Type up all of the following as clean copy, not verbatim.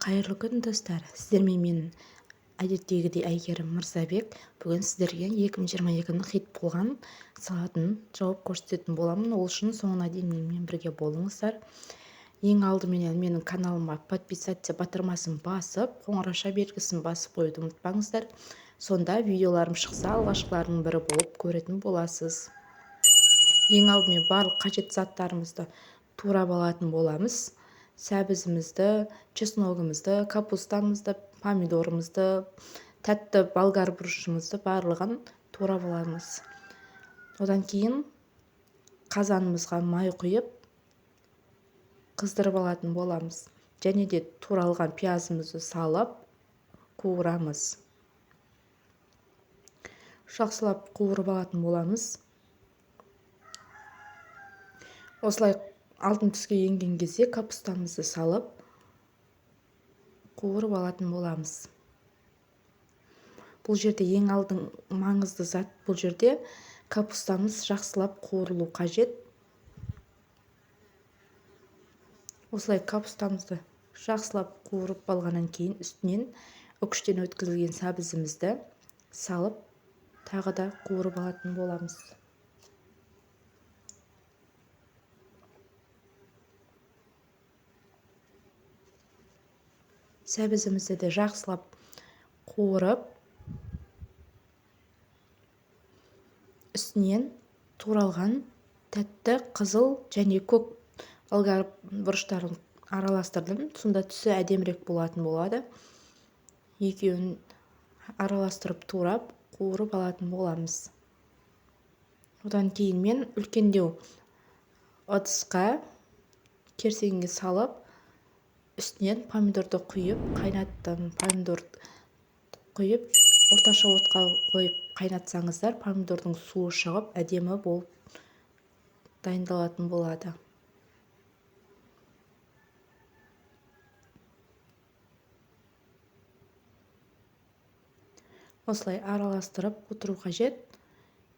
Қайырлы күн достар, сіздермен мен әдеттегідей Әйгерім Мырзабек. Бүгін сіздерге 2022-ның хит болған салатын жауап көрсететін боламын. Ол үшін соңына дейін менімен бірге болыңыздар. Ең алдыменен менің каналыма подписаться батырмасын басып, қоңыраша белгісін басып қоюды ұмытпаңыздар. Сонда видеоларым шықса, алғашқылардың бірі болып көретін боласыз. Ең алдымен барлық қажет заттарымызды турап алатын боламыз. Сәбізімізді, чесногымызды, капустамызды, помидорымызды, тәтті болгар бұрышымызды барлығын турап аламыз. Одан кейін қазанымызға май құйып қыздырып алатын боламыз. Және де туралған пиязымызды салып қуырамыз. Жақсылап қуырып алатын боламыз. Осылай алтын түске енген кезде капустамызды салып қуырып алатын боламыз. Бұл жерде ең алдың маңызды зат, бұл жерде капустамыз жақсылап қуырылу қажет. Осылай капустамызды жақсылап қуырып алғаннан кейін үстінен үкіштен өткізілген сәбізімізді салып тағы да қуырып алатын боламыз. Сәбізімізді де жақсылап қуырып, үстінен туралған тәтті қызыл және көк болгар бұрыштарын араластырдым. Сонда түсі әдемірек болатын болады. Екеуін араластырып турап, қуырып алатын боламыз. Одан кейін мен үлкендеу ыдысқа керсенге салып, үстінен помидорды құйып қайнаттым. Помидорды құйып, орташа отқа қойып қайнатсаңыздар, помидордың суы шығып, әдемі болып дайындалатын болады. Осылай араластырып отыру қажет.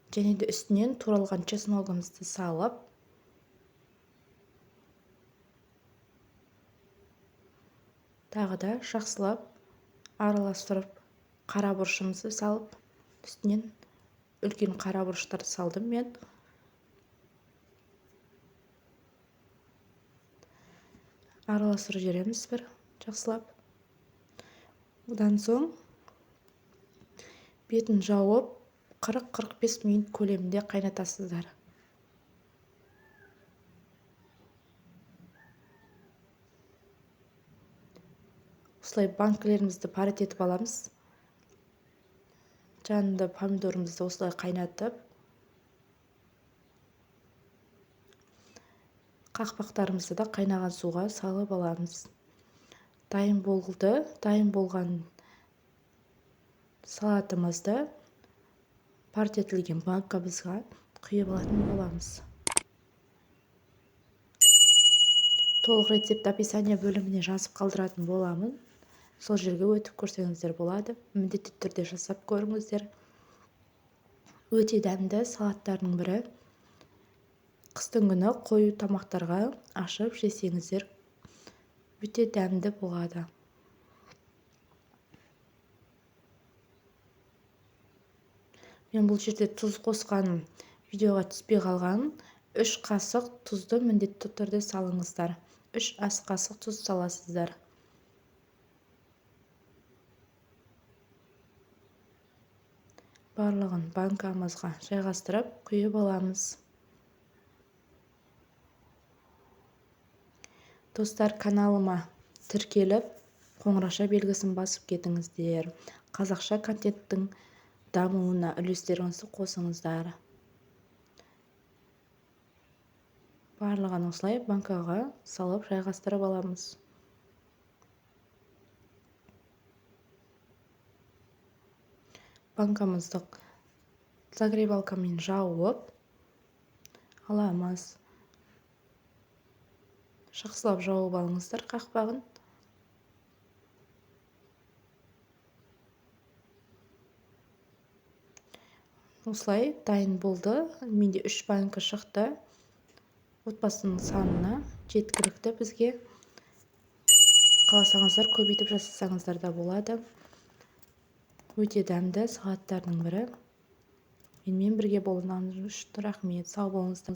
Және де үстінен туралған чесногымызды салып, тағы да жақсылап араластырып, қара бұрышымызды салып, үстінен үлкен қара бұрыштарды салдым мен. Араластырып жібереміз бір жақсылап. Одан соң бетін жауып 40-45 минут көлемінде қайнатасыздар. Осылай банкілерімізді парет етіп аламыз. Жанында помидорымызды осылай қайнатып, қақпақтарымызды да қайнаған суға салып аламыз. Дайын болды. Дайын болған салатымызды парет етілген банкамызға құйып алатын боламыз. Толық рецепт описание бөліміне жазып қалдыратын боламын. Сол жерге өтіп көрсеңіздер болады. Міндетті түрде жасап көріңіздер. Өте дәмді салаттардың бірі. Қыстың күні қою тамақтарға ашып жесеңіздер, өте дәмді болады. Мен бұл жерде тұз қосқаным видеоға түспей қалған. 3 қасық тұзды міндетті түрде салыңыздар. 3 ас қасық тұз саласыздар. Барлығын банкамызға жайғастырып құйып аламыз. Достар, каналыма тіркеліп, қоңыраша белгісін басып кетіңіздер. Қазақша контенттің дамуына үлестеріңізді қосыңыздар. Барлығын осылай банкаға салып жайғастырып аламыз. Банкамызды загребалкамен жауып аламыз. Жақсылап жауып алыңыздар қақпағын. Осылай дайын болды. Менде 3 банка шықты. Отбасының санына жеткілікті бізге. қаласаңыздар көбейтіп жасасаңыздар да болады. Өте дәмді салаттардың бірі. Менімен бірге болғаныңыз үшін рахмет. Сау болыңыздар.